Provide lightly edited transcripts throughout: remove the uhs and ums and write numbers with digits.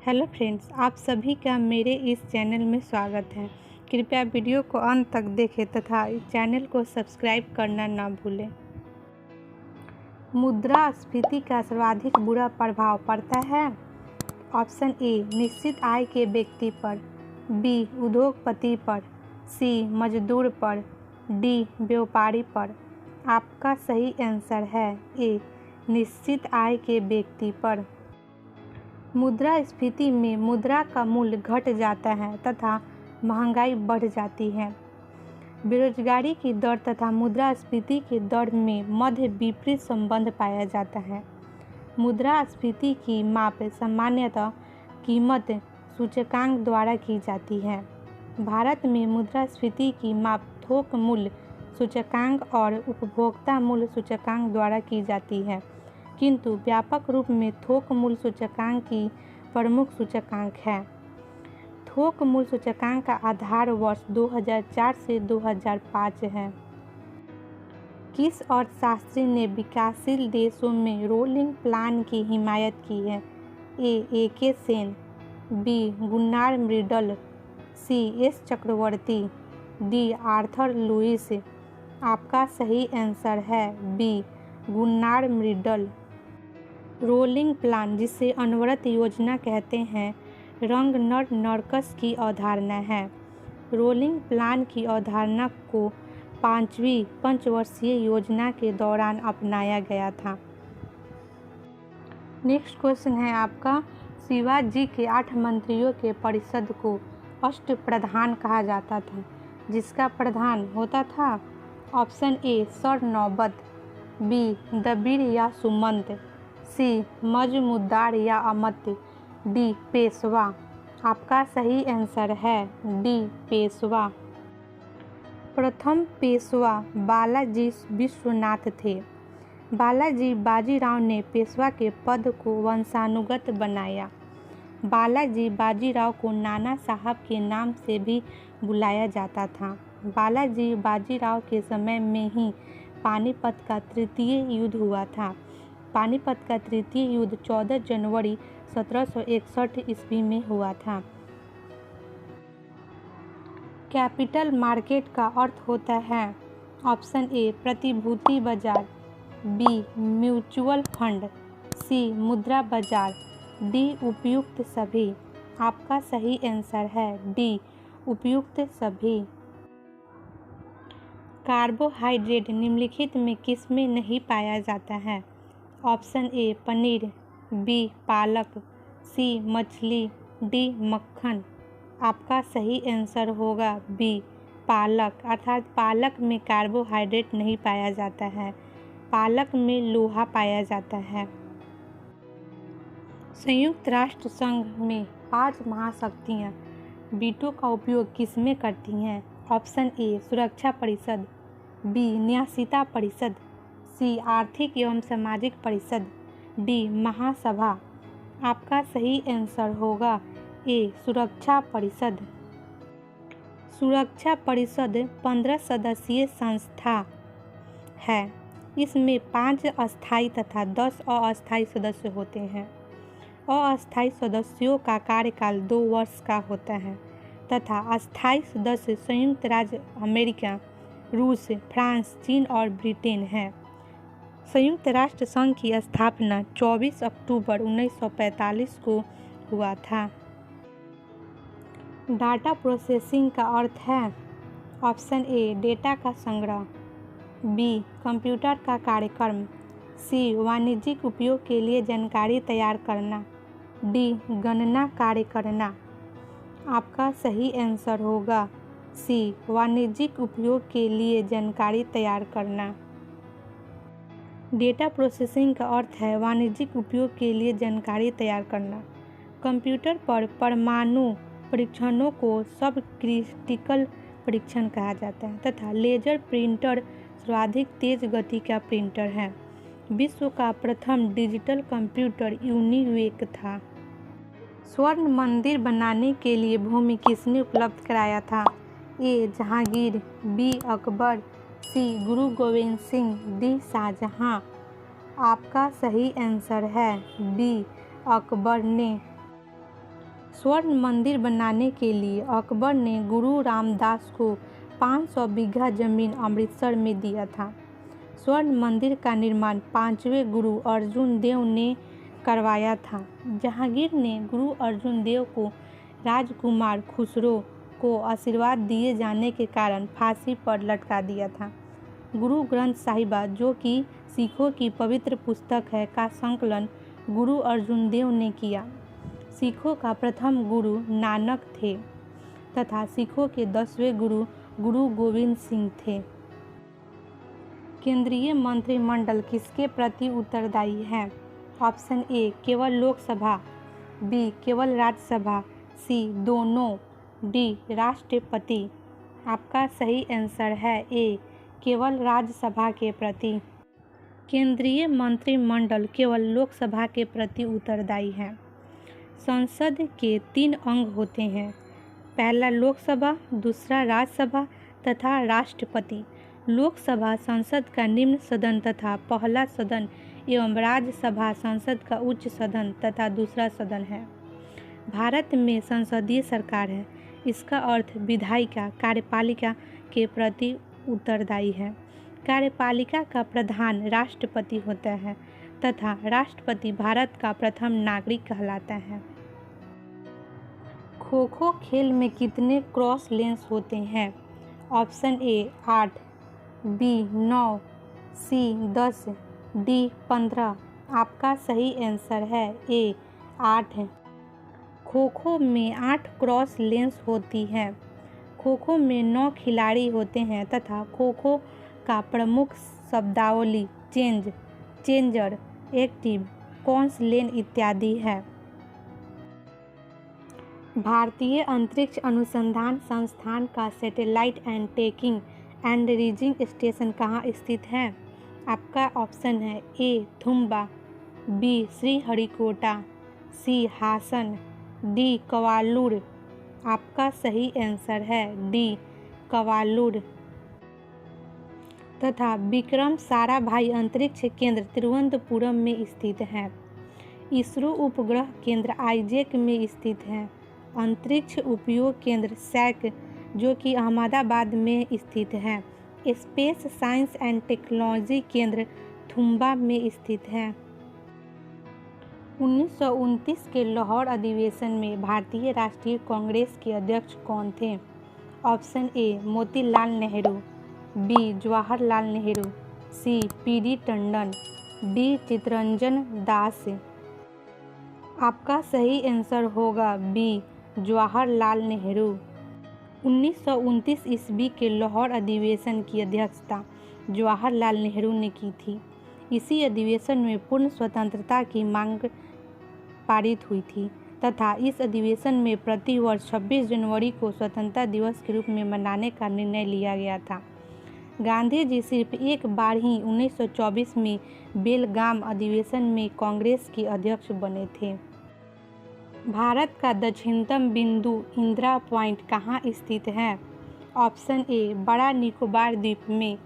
Hello friends, आप सभी का मेरे इस चैनल में स्वागत है। कृपया वीडियो को अंत तक देखें तथा इस चैनल को सब्सक्राइब करना ना भूलें। मुद्रास्फीति का सर्वाधिक बुरा प्रभाव पड़ता है। ऑप्शन ए निश्चित आय के व्यक्ति पर, बी उद्योगपति पर, सी मजदूर पर, डी व्यापारी पर। आपका सही आंसर है ए निश्चित आय के व्यक्ति पर। मुद्रास्फीति में मुद्रा का मूल्य घट जाता है तथा महंगाई बढ़ जाती है। बेरोजगारी की दर तथा मुद्रास्फीति की दर में मध्य विपरीत संबंध पाया जाता है। मुद्रास्फीति की माप सामान्यतः कीमत सूचकांक द्वारा की जाती है। भारत में मुद्रास्फीति की माप थोक मूल्य सूचकांक और उपभोक्ता मूल्य सूचकांक द्वारा की जाती है, किंतु व्यापक रूप में थोक मूल्य सूचकांक की प्रमुख सूचकांक है। थोक मूल्य सूचकांक का आधार वर्ष 2004 से 2005 है। किस अर्थशास्त्री ने विकासशील देशों में रोलिंग प्लान की हिमायत की है? A K Sen, B Gunnar Myrdal, C S Chakravarti, D Arthur Lewis. आपका सही आंसर है B Gunnar Myrdal. Rolling plan, जिसे अनवरत योजना कहते हैं, रंगनर नर्कस की अवधारणा है। रोलिंग प्लान की अवधारणा को 5वीं पंचवर्षीय योजना के दौरान अपनाया गया था। नेक्स्ट क्वेश्चन है आपका, शिवाजी के 8 मंत्रियों के परिषद को अष्टप्रधान कहा जाता था, जिसका प्रधान होता था। ऑप्शन ए सर नौबत, बी दबीर या सुमंत, सी मजमुदार या अमत्य, डी पेशवा। आपका सही आंसर है डी पेशवा। प्रथम पेशवा बालाजी विश्वनाथ थे। बालाजी बाजीराव ने पेशवा के पद को वंशानुगत बनाया। बालाजी बाजीराव को नाना साहब के नाम से भी बुलाया जाता था। बालाजी बाजीराव के समय में ही पानीपत का तृतीय युद्ध हुआ था। पानीपत का तृतीय युद्ध 14 जनवरी 1761 ईस्वी में हुआ था। कैपिटल मार्केट का अर्थ होता है। ऑप्शन ए प्रतिभूति बाजार, बी म्यूचुअल फंड, सी मुद्रा बाजार, डी उपयुक्त सभी। आपका सही आंसर है डी उपयुक्त सभी। कार्बोहाइड्रेट निम्नलिखित में किसमें नहीं पाया जाता है? ऑप्शन ए पनीर, बी पालक, सी मछली, डी मक्खन। आपका सही आंसर होगा बी पालक, अर्थात पालक में कार्बोहाइड्रेट नहीं पाया जाता है। पालक में लोहा पाया जाता है। संयुक्त राष्ट्र संघ में 5 महाशक्तियाँ वीटो का उपयोग किसमें करती हैं? ऑप्शन ए सुरक्षा परिषद, बी न्यासिता परिषद, सी आर्थिक एवं सामाजिक परिषद, डी महासभा। आपका सही आंसर होगा ए सुरक्षा परिषद। सुरक्षा परिषद 15 सदस्यीय संस्था है। इसमें 5 अस्थायी तथा 10 अस्थायी सदस्य होते हैं। अस्थायी सदस्यों का कार्यकाल 2 वर्ष का होता है तथा अस्थायी सदस्य संयुक्त राज्य अमेरिका, रूस, फ्रांस, चीन और ब्रिटेन है। संयुक्त राष्ट्र संघ की स्थापना 24 अक्टूबर 1945 को हुआ था। डाटा प्रोसेसिंग का अर्थ है। ऑप्शन ए डेटा का संग्रह, बी कंप्यूटर का कार्यक्रम, सी वाणिज्यिक उपयोग के लिए जानकारी तैयार करना, डी गणना कार्य करना। आपका सही आंसर होगा सी वाणिज्यिक उपयोग के लिए जानकारी तैयार करना। डेटा प्रोसेसिंग का अर्थ है वाणिज्यिक उपयोग के लिए जानकारी तैयार करना। कंप्यूटर पर परमाणु परीक्षणों को सब क्रिटिकल परीक्षण कहा जाता है तथा लेजर प्रिंटर सर्वाधिक तेज गति का प्रिंटर है। विश्व का प्रथम डिजिटल कंप्यूटर यूनिवेक था। स्वर्ण मंदिर बनाने के लिए भूमि किसने उपलब्ध कराया था? ए जहांगीर, बी अकबर, सी गुरु गोविंद सिंह, डी शाहजहां। आपका सही आंसर है बी अकबर ने। स्वर्ण मंदिर बनाने के लिए अकबर ने गुरु रामदास को 500 बीघा जमीन अमृतसर में दिया था। स्वर्ण मंदिर का निर्माण 5वें गुरु अर्जुन देव ने करवाया था। जहांगीर ने गुरु अर्जुन देव को राजकुमार खुसरो को आशीर्वाद दिए जाने के कारण फांसी पर लटका दिया था। गुरु ग्रंथ साहिबा, जो कि सिखों की पवित्र पुस्तक है, का संकलन गुरु अर्जुन देव ने किया। सिखों का प्रथम गुरु नानक थे तथा सिखों के 10वें गुरु गुरु गोविंद सिंह थे। केंद्रीय मंत्रिमंडल किसके प्रति उत्तरदायी है? ऑप्शन ए केवल लोकसभा, बी केवल राज्यसभा, सी दोनों, डी राष्ट्रपति। आपका सही आंसर है ए केवल राज्यसभा के प्रति। केंद्रीय मंत्रिमंडल केवल लोकसभा के प्रति उत्तरदायी है। संसद के 3 अंग होते हैं, पहला लोकसभा, दूसरा राज्यसभा तथा राष्ट्रपति। लोकसभा संसद का निम्न सदन तथा पहला सदन एवं राज्यसभा संसद का उच्च सदन तथा दूसरा सदन है। भारत में संसदीय सरकार है। इसका अर्थ विधायिका कार्यपालिका के प्रति उत्तरदायी है। कार्यपालिका का प्रधान राष्ट्रपति होता है तथा राष्ट्रपति भारत का प्रथम नागरिक कहलाता है। खो खो खेल में कितने क्रॉस लेंस होते हैं? Option A 8, B 9, C 10, D 15। आपका सही आंसर है ए 8 है। खो खो में 8 क्रॉस लेंस होती है। खो खो में 9 खिलाड़ी होते हैं तथा खो खो का प्रमुख शब्दावली चेंज, चेंजर, एक्टिव, कॉन्स, लेन इत्यादि है। भारतीय अंतरिक्ष अनुसंधान संस्थान का satellite and tracking and ranging station कहाँ स्थित है? आपका ऑप्शन है A Thumba, B Sriharikota, C Hassan, D Kavalur. आपका सही आंसर है डी कवालूर। तथा विक्रम साराभाई अंतरिक्ष केंद्र तिरुवनंतपुरम में स्थित है। इसरो उपग्रह केंद्र आइजैक में स्थित है। अंतरिक्ष उपयोग केंद्र सैक, जो कि अहमदाबाद में स्थित है। स्पेस साइंस एंड टेक्नोलॉजी केंद्र थुम्बा में स्थित है। 1929 के लाहौर अधिवेशन में भारतीय राष्ट्रीय कांग्रेस के अध्यक्ष कौन थे? Option A Motilal Nehru, B Jawaharlal Nehru, C P D. Tandon, D Chittaranjan Das. आपका सही आंसर होगा बी जवाहरलाल नेहरू। 1929 ईस्वी के लाहौर अधिवेशन की अध्यक्षता जवाहरलाल नेहरू ने की थी। इसी अधिवेशन में पूर्ण स्वतंत्रता की मांग पारित हुई थी तथा इस अधिवेशन में प्रति वर्ष 26 जनवरी को स्वतंत्रता दिवस के रूप में मनाने का निर्णय लिया गया था। गांधी जी सिर्फ एक बार ही 1924 में बेलगाम अधिवेशन में कांग्रेस के अध्यक्ष बने थे। भारत का दक्षिणतम बिंदु इंदिरा पॉइंट कहाँ स्थित है? ऑप्शन ए बड़ा निकोबार द्वीप में,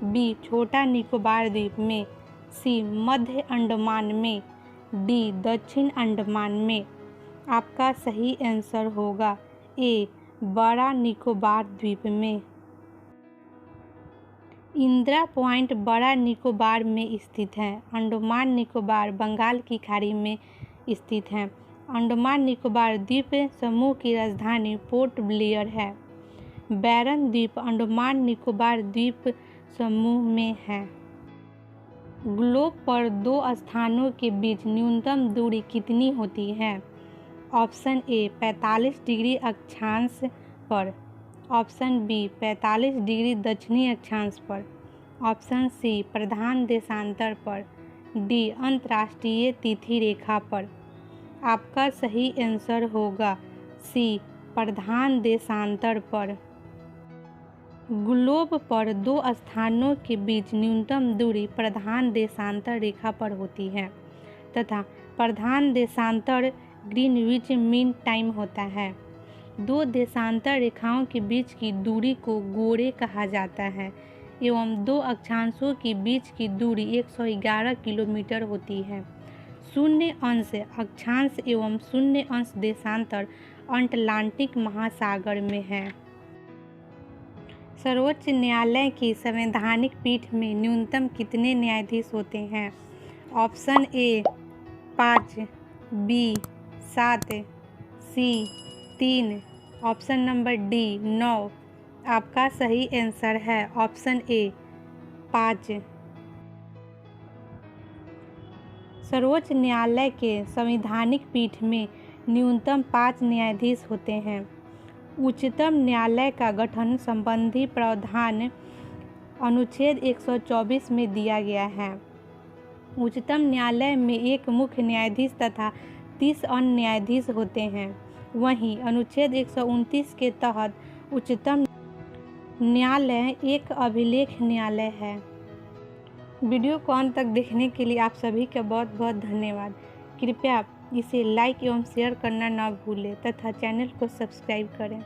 बी छोटा निकोबार द्वीप में, सी मध्य अंडमान में, डी दक्षिण अंडमान में। आपका सही आंसर होगा ए बड़ा निकोबार द्वीप में। इंदिरा पॉइंट बड़ा निकोबार में स्थित है। अंडमान निकोबार बंगाल की खाड़ी में स्थित है। अंडमान निकोबार द्वीप समूह की राजधानी पोर्ट ब्लेयर है। बैरन द्वीप अंडमान निकोबार द्वीप समूह में है। ग्लोब पर 2 स्थानों के बीच न्यूनतम दूरी कितनी होती है? ऑप्शन ए 45 डिग्री अक्षांश पर, ऑप्शन बी 45 डिग्री दक्षिणी अक्षांश पर, ऑप्शन सी प्रधान देशांतर पर, डी अंतर्राष्ट्रीय तिथि रेखा पर। आपका सही आंसर होगा सी प्रधान देशांतर पर। ग्लोब पर 2 स्थानों के बीच न्यूनतम दूरी प्रधान देशांतर रेखा पर होती है तथा प्रधान देशांतर ग्रीनविच मीन टाइम होता है। 2 देशांतर रेखाओं के बीच की दूरी को गोरे कहा जाता है एवं 2 अक्षांशों के बीच की दूरी 111 किलोमीटर होती है। शून्य अंश अक्षांश एवं शून्य अंश देशांतर अटलांटिक महासागर में है। सर्वोच्च न्यायालय की संवैधानिक पीठ में न्यूनतम कितने न्यायाधीश होते हैं? Option A 5, B 7, C 3, option number D 9। आपका सही आंसर है ऑप्शन ए 5। सर्वोच्च न्यायालय के संवैधानिक पीठ में न्यूनतम 5 न्यायाधीश होते हैं। उच्चतम न्यायालय का गठन संबंधी प्रावधान अनुच्छेद 124 में दिया गया है। उच्चतम न्यायालय में एक मुख्य न्यायाधीश तथा 30 अन्य न्यायाधीश होते हैं। वहीं अनुच्छेद 129 के तहत उच्चतम न्यायालय एक अभिलेख न्यायालय है। वीडियो को अंत तक देखने के लिए आप सभी का बहुत बहुत धन्यवाद। कृपया इसे लाइक एवं शेयर करना न भूलें तथा चैनल को सब्सक्राइब करें।